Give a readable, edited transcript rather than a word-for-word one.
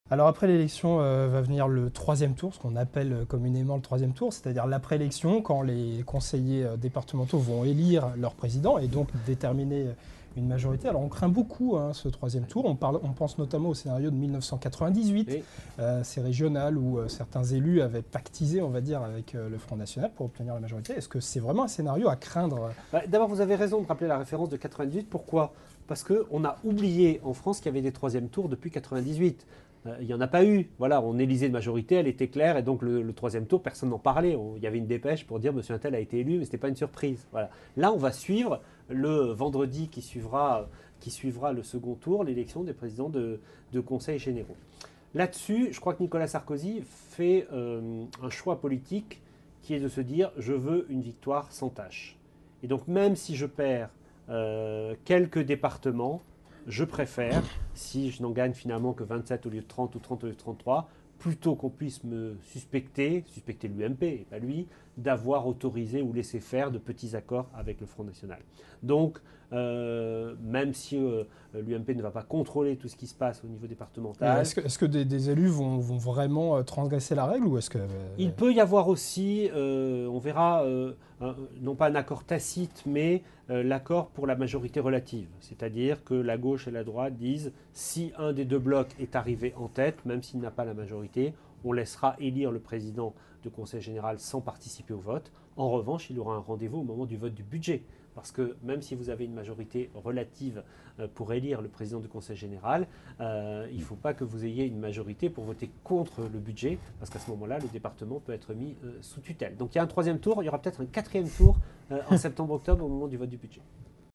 Alors après l'élection va venir le troisième tour, ce qu'on appelle communément le troisième tour, c'est-à-dire l'après-élection, quand les conseillers départementaux vont élire leur président et donc déterminer une majorité. Alors on craint beaucoup ce troisième tour, on pense notamment au scénario de 1998, Oui. ces régionales où certains élus avaient pactisé, on va dire, avec le Front National pour obtenir la majorité. Est-ce que c'est vraiment un scénario à craindre? D'abord, vous avez raison de rappeler la référence de 98. Pourquoi? Parce qu'on a oublié en France qu'il y avait des troisièmes tours depuis 98. Il n'y en a pas eu. Voilà, on élisait une majorité, elle était claire, et donc le troisième tour, personne n'en parlait. Il y avait une dépêche pour dire Monsieur Untel a été élu, mais ce n'était pas une surprise. Voilà. Là, on va suivre le vendredi qui suivra le second tour, l'élection des présidents de conseils généraux. Là-dessus, je crois que Nicolas Sarkozy fait un choix politique qui est de se dire je veux une victoire sans tâche. Et donc même si je perds quelques départements, je préfère, si je n'en gagne finalement que 27 au lieu de 30 ou 30 au lieu de 33, plutôt qu'on puisse me suspecter l'UMP et pas lui, d'avoir autorisé ou laissé faire de petits accords avec le Front National. Donc, même si l'UMP ne va pas contrôler tout ce qui se passe au niveau départemental, Est-ce que des élus vont vraiment transgresser la règle ou est-ce que... il peut y avoir aussi, on verra, non pas un accord tacite, mais l'accord pour la majorité relative. C'est-à-dire que la gauche et la droite disent si un des deux blocs est arrivé en tête, même s'il n'a pas la majorité, on laissera élire le président du Conseil général sans participer au vote. En revanche, il y aura un rendez-vous au moment du vote du budget. Parce que même si vous avez une majorité relative pour élire le président du Conseil général, il ne faut pas que vous ayez une majorité pour voter contre le budget, parce qu'à ce moment-là, le département peut être mis sous tutelle. Donc il y a un troisième tour, il y aura peut-être un quatrième tour en septembre-octobre au moment du vote du budget.